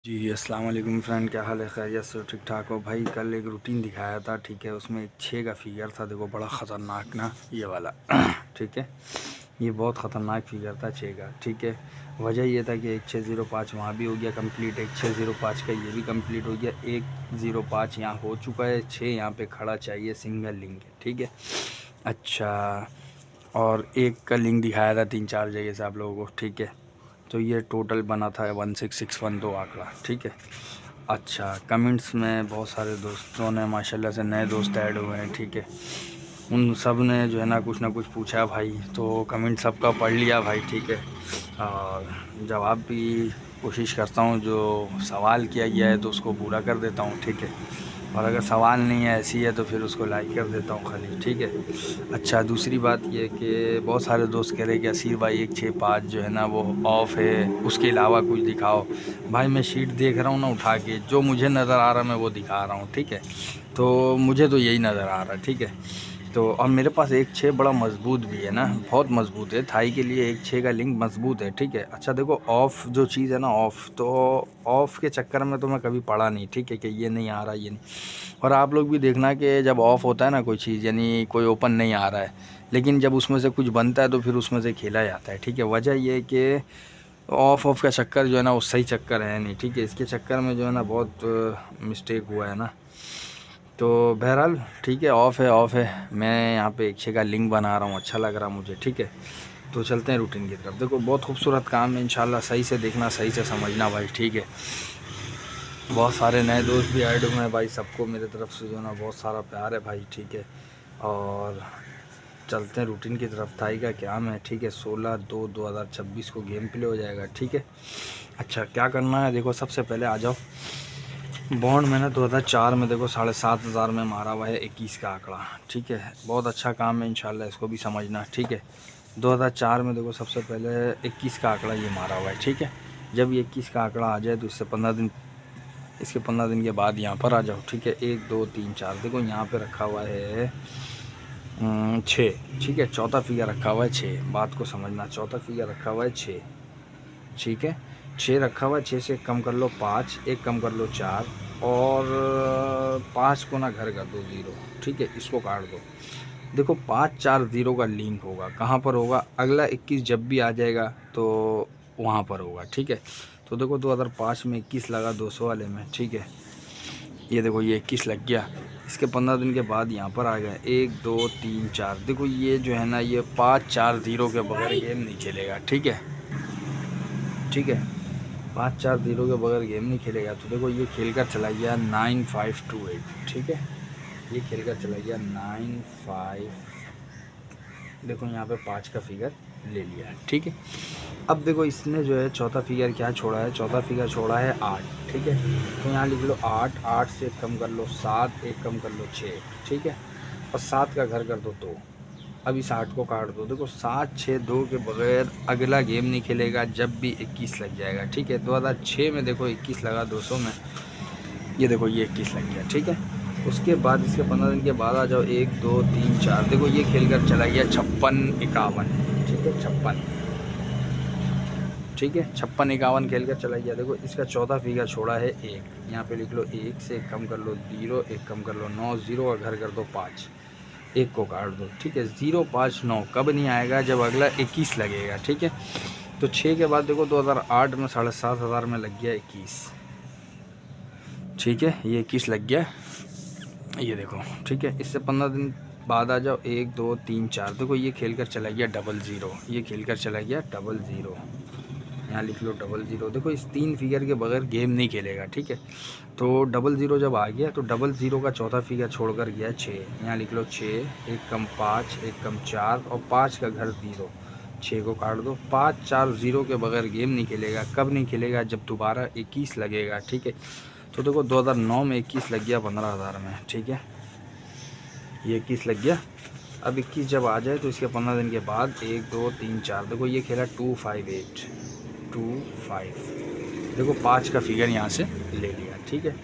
जी, अस्सलाम वालेकुम फ्रेंड, क्या हाल है? खैरियत से हो? ठीक ठाक हो? भाई कल एक रूटीन दिखाया था, ठीक है, उसमें एक 6 का फिगर था, देखो बड़ा ख़तरनाक ना ये वाला ठीक है, ये बहुत ख़तरनाक फिगर था 6 का, ठीक है। वजह ये था कि 1605 वहाँ भी हो गया कंप्लीट, 1605 का ये भी कंप्लीट हो गया, 105 यहाँ हो चुका है, 6 यहाँ पे खड़ा चाहिए, सिंगल लिंक है, ठीक है। अच्छा, और एक का लिंक दिखाया था 3-4 जगह से आप लोगों को, ठीक है। तो ये टोटल बना था 16612 आंकड़ा, ठीक है। अच्छा, कमेंट्स में बहुत सारे दोस्तों ने माशाल्लाह से नए दोस्त ऐड हुए हैं, ठीक है। उन सब ने जो है ना कुछ पूछा भाई, तो कमेंट सबका पढ़ लिया भाई, ठीक है। और जवाब भी कोशिश करता हूँ, जो सवाल किया गया है तो उसको पूरा कर देता हूँ, ठीक है। और अगर सवाल नहीं है, ऐसी है, तो फिर उसको लाइक कर देता हूँ खाली, ठीक है। अच्छा, दूसरी बात ये कि बहुत सारे दोस्त कह रहे कि असीर भाई 165 जो है ना वो ऑफ़ है, उसके अलावा कुछ दिखाओ। भाई मैं शीट देख रहा हूँ ना उठा के, जो मुझे नज़र आ रहा है मैं वो दिखा रहा हूँ, ठीक है। तो मुझे तो यही नज़र आ रहा है, ठीक है। तो और मेरे पास 1.6 बड़ा मज़बूत भी है ना, बहुत मज़बूत है, थाई के लिए 1.6 का लिंक मज़बूत है, ठीक है। अच्छा देखो, ऑफ़ जो चीज़ है ना, ऑफ़ तो ऑफ़ के चक्कर में तो मैं कभी पड़ा नहीं, ठीक है, कि ये नहीं आ रहा, ये नहीं। और आप लोग भी देखना कि जब ऑफ़ होता है ना कोई चीज़, यानी कोई ओपन नहीं आ रहा है, लेकिन जब उसमें से कुछ बनता है तो फिर उसमें से खेला जाता है, ठीक है। वजह ये है कि ऑफ़ का चक्कर जो है ना वो सही चक्कर है नहीं, ठीक है। इसके चक्कर में जो है ना बहुत मिस्टेक हुआ है ना। तो बहरहाल ठीक है, ऑफ़ है, मैं यहाँ पे 1.6 का लिंक बना रहा हूँ, अच्छा लग रहा मुझे, ठीक है। तो चलते हैं रूटीन की तरफ। देखो बहुत खूबसूरत काम है, इंशाल्लाह सही से देखना, सही से समझना भाई, ठीक है। बहुत सारे नए दोस्त भी ऐड हुए हैं भाई, सबको मेरे तरफ से जो है ना बहुत सारा प्यार है भाई, ठीक है। और चलते हैं रूटीन की तरफ। थाई का क्या है, ठीक है, 16/2/2026 को गेम प्ले हो जाएगा, ठीक है। अच्छा, क्या करना है, देखो सबसे पहले आ जाओ बॉन्ड। मैंने 2004 में देखो 7,500 में मारा हुआ है 21 का आंकड़ा, ठीक है। बहुत अच्छा काम है, इंशाल्लाह इसको भी समझना, ठीक है। 2004 में देखो सबसे पहले 21 का आंकड़ा ये मारा हुआ है, ठीक है। जब ये 21 का आंकड़ा आ जाए तो इसके 15 दिन के बाद यहाँ पर आ जाओ, ठीक है। 1 2 3 4 देखो यहाँ पे रखा हुआ है 6, ठीक है। चौथा फिगर रखा हुआ है 6, बात को समझना, चौथा फिगर रखा हुआ है 6, ठीक है। 6 रखा हुआ है, 6 से कम कर लो 5, एक कम कर लो 4, और 5 को ना घर कर दो 0, ठीक है, इसको काट दो। देखो 5 4 0 का लिंक होगा, कहाँ पर होगा, अगला 21 जब भी आ जाएगा तो वहाँ पर होगा, ठीक है। तो देखो 2005 में 21 लगा 200 वाले में, ठीक है। ये देखो ये 21 लग गया, इसके 15 दिन के बाद यहाँ पर आ गया 1 2 3 4। देखो ये जो है ना ये 5 4 0 के बगैर गेम नहीं खेलेगा, ठीक है, ठीक है। 5 4 0 के बगैर गेम नहीं खेलेगा। तो देखो ये खेल कर चला गया 9528, ठीक है। ये खेल कर चला गया 95, देखो यहाँ पे 5 का फिगर ले लिया है, ठीक है। अब देखो इसने जो है चौथा फिगर क्या छोड़ा है, चौथा फिगर छोड़ा है 8, ठीक है। तो यहाँ लिख लो 8, 8 से एक कम कर लो 7, एक कम कर लो 6, ठीक है। और 7 का घर कर दो 2। अब इस 8 को काट दो, देखो 7 6 2 के बगैर अगला गेम नहीं खेलेगा जब भी 21 लग जाएगा, ठीक है। 2006 में देखो 21 लगा 200 में, ये देखो ये 21 लग गया, ठीक है। उसके बाद इसके 15 दिन के बाद आ जाओ 1 2 3 4, देखो ये खेल कर चला गया 56 51, ठीक है, 56, ठीक है, 56 51 खेल कर चला गया। देखो इसका चौथा फिगर छोड़ा है 1, यहाँ पे लिख लो 1 से एक कम कर लो 0, एक कम कर लो 9, 0 का घर कर दो 5, एक को काट दो, ठीक है। 0 5 9 कब नहीं आएगा, जब अगला 21 लगेगा, ठीक है। तो 6 के बाद देखो 2008 में 7,500 में लग गया 21, ठीक है, ये 21 लग गया, ये देखो, ठीक है। इससे 15 दिन बाद आ जाओ 1 2 3 4, देखो ये खेल कर चला गया 00, ये खेल कर चला गया 00, यहाँ लिख लो 00। देखो इस 3 फिगर के बगैर गेम नहीं खेलेगा, ठीक है। तो 00 जब आ गया तो 00 का चौथा फिगर छोड़कर गया 6, यहाँ लिख लो 6, एक कम 5, एक कम 4, और 5 का घर 0, 6 को काट दो। 5 4 0 के बगैर गेम नहीं खेलेगा, कब नहीं खेलेगा, जब दोबारा 21 लगेगा, ठीक है। तो देखो 2009 में 21 लग गया 15,000 में, ठीक है, ये 21 लग गया। अब 21 जब आ जाए तो इसके 15 दिन के बाद 1 2 3 4, देखो ये खेला 258 25, देखो 5 का फिगर यहाँ से ले लिया, ठीक है।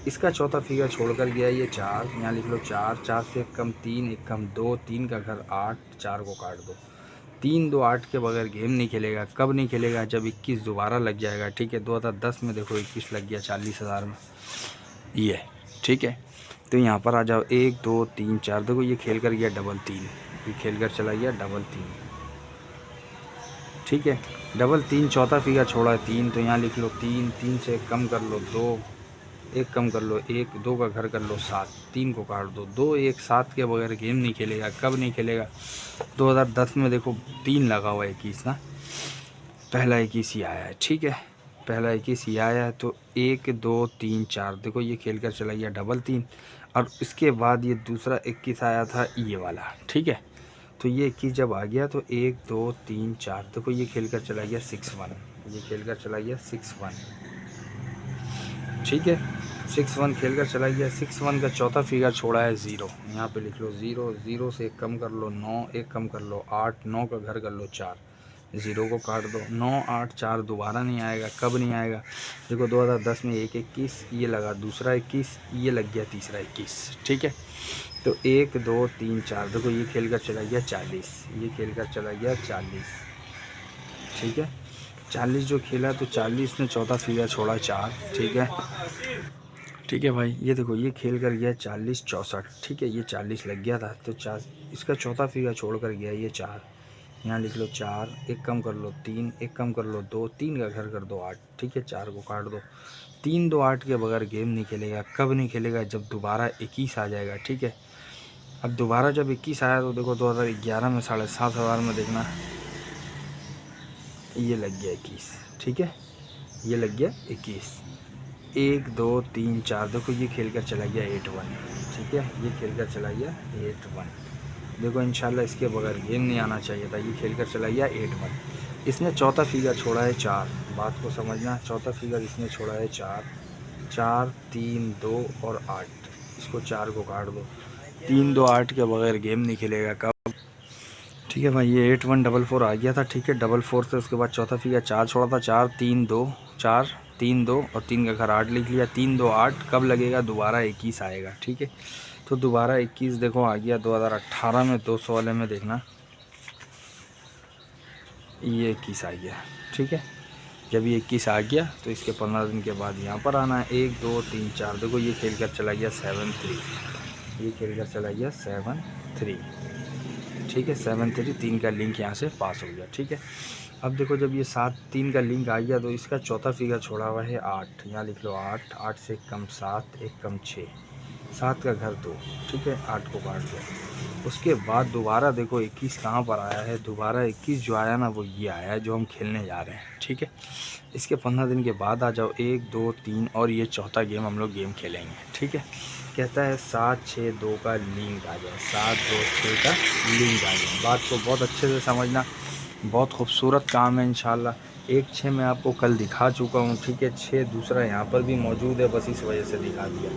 इसका चौथा फिगर छोड़कर गया ये 4, यहाँ लिख लो 4, 4 से एक कम 3, एक कम 2, 3 का घर 8, 4 को काट दो। 3 2 8 के बगैर गेम नहीं खेलेगा। कब नहीं खेलेगा? जब 21 दोबारा लग जाएगा, ठीक है। 2010 में देखो 21 लग गया 40,000 में, ये ठीक है। तो यहाँ पर आ जाओ 1 2 3 4, देखो ये खेल कर गया डबल 3, ये खेल कर चला गया डबल 3, ठीक है। डबल 3 चौथा फिगर छोड़ा है 3, तो यहाँ लिख लो 3, 3 से कम कर लो 2, 1 कम कर लो 1, 2 का घर कर लो 7, 3 को काट दो 2 1 7 के बगैर गेम नहीं खेलेगा। कब नहीं खेलेगा? 2010 में देखो 3 लगा हुआ है 21 ना, पहला 21 ही आया है, ठीक है। पहला 21 ही आया है, तो 1 2 3 4, देखो ये खेल कर चला गया डबल 3, और इसके बाद ये दूसरा 21 आया था ये वाला, ठीक है। तो ये 21 जब आ गया तो 1 2 3 4, देखो ये खेल कर चला गया 6 1, ये खेल कर चला गया 6 1, ठीक है। 6 1 खेल कर चला गया। 6 1 का चौथा फिगर छोड़ा है 0, यहाँ पे लिख लो 0, 0 से 1 कम कर लो 9, 1 कम कर लो 8, 9 का घर कर लो 4, 0 को काट दो 9 8 4, दोबारा नहीं आएगा। कब नहीं आएगा? देखो 2010 में 1 21 ये लगा, दूसरा 21 ये लग गया, तीसरा 21, ठीक है। तो 1 2 3 4, देखो ये खेल कर चला गया 40, ये खेल कर चला गया 40, ठीक है। 40 जो खेला तो 40 ने चौथा फिगर छोड़ा 4, ठीक है। ठीक है भाई, ये देखो ये खेल कर गया 40 64, ठीक है। ये 40 लग गया था, तो 4 इसका चौथा फिगर छोड़ कर गया ये 4, यहाँ लिख लो 4, 1 कम कर लो 3, 1 कम कर लो 2, 3 का घर कर दो 8, ठीक है। 4 को काट दो। 3 2 8 के बगैर गेम नहीं खेलेगा। कब नहीं खेलेगा? जब दोबारा 21 आ जाएगा, ठीक है। अब दोबारा जब 21 आया तो देखो 2011 में 7,500 में देखना ये लग गया 21, ठीक है। ये लग गया 21, 1 2 3 4, देखो ये खेल कर चला गया 8 1, ठीक है। ये खेल कर चला गया 8 1, देखो इंशाल्लाह इसके बगैर गेम नहीं आना चाहिए था। ये खेल कर चला गया 8 1। इसने चौथा फिगर छोड़ा है 4, बात को समझना। चौथा फिगर इसने छोड़ा है 4, 4 3 2 और 8, इसको 4 को काट दो। 3 2 8 के बगैर गेम नहीं खेलेगा। कब? ठीक है भाई, ये 8 1 4 4 आ गया था, ठीक है। 4 4 से उसके बाद चौथा फिगर 4 छोड़ा था, 4 3 2 4 3 2 और 3 का घर 8 लिख लिया। 3 2 8 कब लगेगा? दोबारा 21 आएगा, ठीक है। तो दोबारा 21 देखो आ गया 2018 में 200 वाले में देखना ये 21 आ गया, ठीक है। जब ये 21 आ गया तो इसके 15 दिन के बाद यहाँ पर आना है। 1 2 3 4, देखो ये खेल कर चला गया 7 3, ये खेल कर चला गया 7 3, ठीक है। 7 3, 3 का लिंक यहाँ से पास हो गया, ठीक है। अब देखो जब ये 7 3 का लिंक आ गया तो इसका चौथा फिगर छोड़ा हुआ है 8, यहाँ लिख लो 8, 8 से 1 कम 7, 1 कम 6, 7 का घर 2, ठीक है। 8 को काट दो। उसके बाद दोबारा देखो 21 कहाँ पर आया है? दोबारा 21 जो आया ना वो ये आया है जो हम खेलने जा रहे हैं, ठीक है। इसके 15 दिन के बाद आ जाओ। 1 2 3 और ये चौथा गेम हम लोग गेम खेलेंगे, ठीक है। कहता है 7 6 2 का लिंक आ जाए, 7 2 6 का लिंक आ जाए। बात को बहुत अच्छे से समझना, बहुत खूबसूरत काम है इंशाल्लाह। 1 6 मैं आपको कल दिखा चुका हूँ, ठीक है। 6 दूसरा यहाँ पर भी मौजूद है, बस इस वजह से दिखा दिया।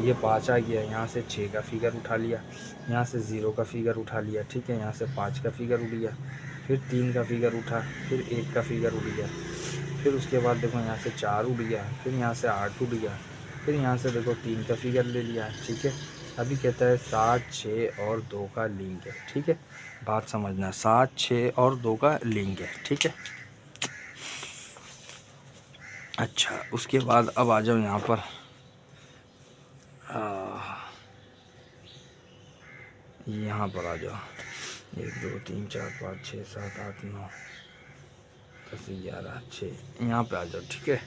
ये 5 आ गया, यहाँ से 6 का फिगर उठा लिया, यहाँ से 0 का फिगर उठा लिया, ठीक है। यहाँ से 5 का फिगर उठ गया, फिर 3 का फिगर उठा, फिर 1 का फिगर उठ गया, फिर उसके बाद देखो यहाँ से 4 उठ गया, फिर यहाँ से 8 उठ गया, फिर यहाँ से देखो 3 का फिगर ले लिया, ठीक है। अभी कहता है 7 6 और 2 का लिंक है, ठीक है। बात समझना, 7 6 और 2 का लिंक है, ठीक है। अच्छा, उसके बाद अब आ जाओ यहाँ पर यहाँ पर आ जाओ। 1 2 3 4 5 6 7 8 9 10 11 6, यहाँ पे आ जाओ, ठीक है।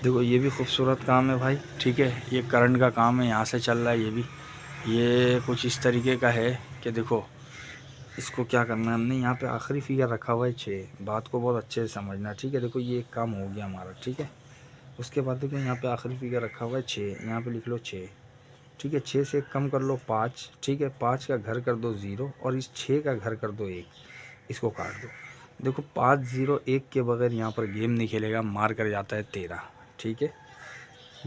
देखो ये भी खूबसूरत काम है भाई, ठीक है। ये करंट का काम है, यहाँ से चल रहा है ये भी। ये कुछ इस तरीके का है कि देखो इसको क्या करना है हमने, यहाँ पे आखिरी फिगर रखा हुआ है 6, बात को बहुत अच्छे से समझना, ठीक है। देखो ये एक काम हो गया हमारा, ठीक है। उसके बाद देखो यहाँ पे आखिरी फिगर रखा हुआ है 6, यहाँ पे लिख लो 6, ठीक है। 6 से कम कर लो 5, ठीक है। 5 का घर कर दो 0 और इस 6 का घर कर दो 1, इसको काट दो। देखो 5 0 1 के बगैर यहाँ पर गेम नहीं खेलेगा, मार कर जाता है 13, ठीक है।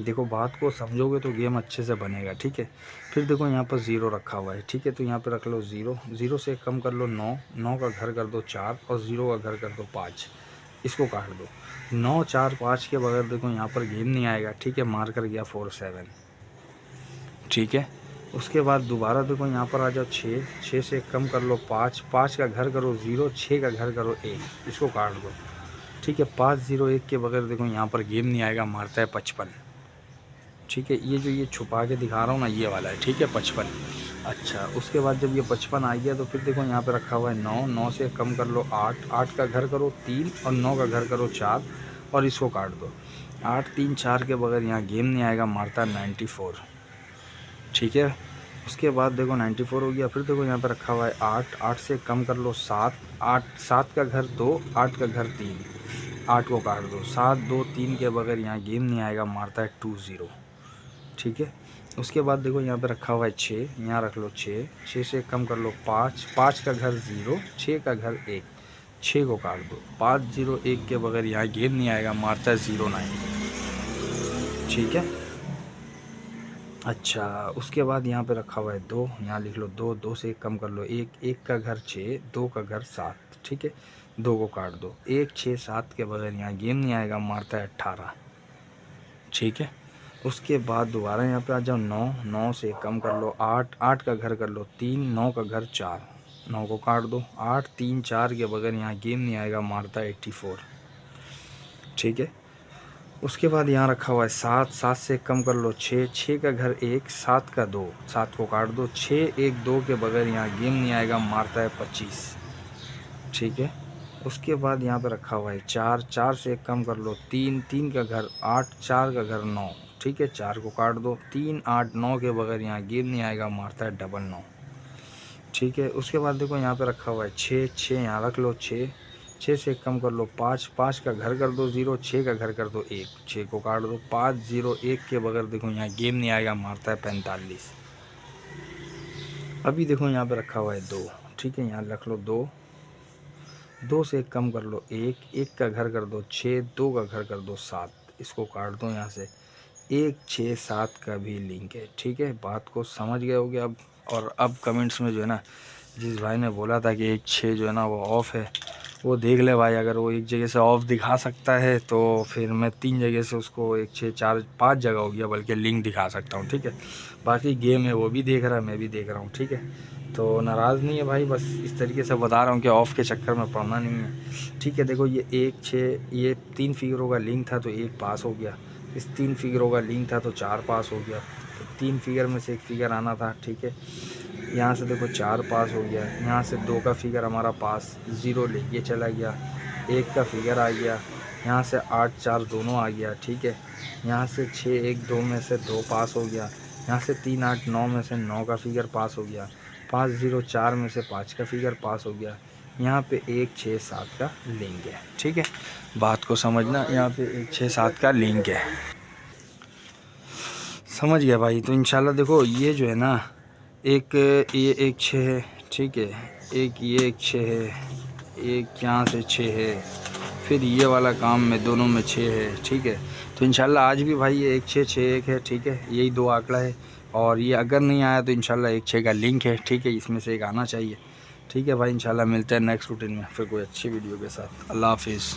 देखो बात को समझोगे तो गेम अच्छे से बनेगा, ठीक है। फिर देखो यहाँ पर 0 रखा हुआ है, ठीक है। तो यहाँ पर रख लो 0, 0 से कम कर लो 9, 9 का घर कर दो 4 और 0 का घर कर दो 5, इसको काट दो। 9 4 5 के बगैर देखो यहाँ पर गेम नहीं आएगा, ठीक है। मार कर गया 4 7, ठीक है। उसके बाद दोबारा देखो यहाँ पर आ जाओ 6, 6 से कम कर लो 5, 5 का घर करो 0, 6 का घर करो 1, इसको काट दो। ठीक है, 5 0 1 के बगैर देखो यहाँ पर गेम नहीं आएगा, मारता है 55। ठीक है, ये जो ये छुपा के दिखा रहा हूँ ना, ये वाला है। ठीक है, 55। अच्छा, उसके बाद जब ये 55 आ गया तो फिर देखो यहाँ पे रखा हुआ है 9, 9 से कम कर लो 8, 8 का घर करो 3 और 9 का घर करो 4 और इसको काट दो। 8 3 4 के बगैर यहाँ गेम नहीं आएगा, मारता है 94। ठीक है, उसके बाद देखो 94 हो गया। फिर देखो यहाँ पे रखा हुआ है 8, 8 से कम कर लो 7, 8 7 का घर 2, 8 का घर 3, 8 को काट दो। 7 2 3 के बगैर यहाँ गेम नहीं आएगा, मारता है 20। ठीक है, उसके बाद देखो यहाँ पे रखा हुआ है 6, यहाँ रख लो 6, 6 से कम कर लो 5, 5 का घर 0, 6 का घर 1, 6 को काट दो। 5 0 1 के बगैर यहाँ गेम नहीं आएगा, मारता है 09। ठीक है, अच्छा, उसके बाद यहाँ पे रखा हुआ है 2, यहाँ लिख लो 2, 2 से कम कर लो 1, 1 का घर 6, 2 का घर 7। ठीक है, 2 को काट दो। 1 6 7 के बगैर यहाँ गेम नहीं आएगा, मारता है 18। ठीक है, उसके बाद दोबारा यहाँ पे आ जाओ 9, 9 से कम कर लो 8, 8 का घर कर लो 3, 9 का घर 4, 9 को काट दो। 8 3 4 के बगैर यहाँ गेम नहीं आएगा, मारता है 84। ठीक है, उसके बाद यहाँ रखा हुआ है 7, 7 से कम कर लो 6, 6 का घर 1, 7 का 2, 7 को काट दो। 6 1 2 के बगैर यहाँ गेम नहीं आएगा, मारता है 25। ठीक है, उसके बाद यहाँ पे रखा हुआ है 4, 4 से कम कर लो 3, 3 का घर 8, 4 का घर 9। ठीक है, 4 को काट दो। 3 8 9 के बगैर यहाँ गेम नहीं आएगा, मारता है 99। ठीक है, उसके बाद देखो यहाँ पे रखा हुआ है 6, 6 यहाँ रख लो 6, 6 से कम कर लो 5, 5 का घर कर दो 0, 6 का घर कर दो 1, 6 को काट दो। 5 0 1 के बगैर देखो यहाँ गेम नहीं आएगा, मारता है 45। अभी देखो यहाँ पे रखा हुआ है 2। ठीक है, यहाँ रख लो 2, 2 से कम कर लो 1, 1 का घर कर दो 6, 2 का घर कर दो 7, इसको काट दो यहाँ से। 1 6 7 का भी लिंक है। ठीक है, बात को समझ गए होगे अब। और अब कमेंट्स में जो है ना, जिस भाई ने बोला था कि 1 6 जो है ना वो ऑफ़ है, वो देख ले भाई। अगर वो एक जगह से ऑफ़ दिखा सकता है तो फिर मैं 3 जगह से उसको 1 6 4 5 जगह हो गया बल्कि लिंक दिखा सकता हूँ। ठीक है, बाकी गेम है वो भी देख रहा है, मैं भी देख रहा हूँ। ठीक है, तो नाराज़ नहीं है भाई, बस इस तरीके से बता रहा हूँ कि ऑफ़ के चक्कर में पड़ना नहीं है। ठीक है, देखो ये 1 6 ये 3 फिगरों का लिंक था तो 1 पास हो गया, इस 3 फिगरों का लिंक था तो 4 पास हो गया। 3 फिगर में से 1 फिगर आना था। ठीक है, यहाँ से देखो 4 पास हो गया। यहाँ से 2 का फिगर हमारा पास 0 लेके चला गया। 1 का फिगर आ गया। यहाँ से 8 4 दोनों आ गया। ठीक है, यहाँ से 6 1 2 में से 2 पास हो गया। यहाँ से 3 8 9 में से 9 का फिगर पास हो गया। 5 0 4 में से 5 का फिगर पास हो गया। यहाँ पे 1 6 7 का लिंक है। ठीक है, बात को समझना, यहाँ पे 1 6 7 का लिंक है। समझ गया भाई। तो इंशाल्लाह देखो ये जो है ना, एक ये 1 6 है। ठीक है, एक ये 1 6 है, एक यहाँ से 6 है, फिर ये वाला काम में दोनों में 6 है। ठीक है, तो इंशाल्लाह आज भी भाई ये 1 6 6 1 है। ठीक है, यही 2 आंकड़ा है और ये अगर नहीं आया तो इंशाल्लाह 1 6 का लिंक है। ठीक है, इसमें से एक आना चाहिए। ठीक है भाई, इंशाल्लाह मिलते हैं नेक्स्ट रूटीन में फिर कोई अच्छी वीडियो के साथ। अल्लाह हाफिज़।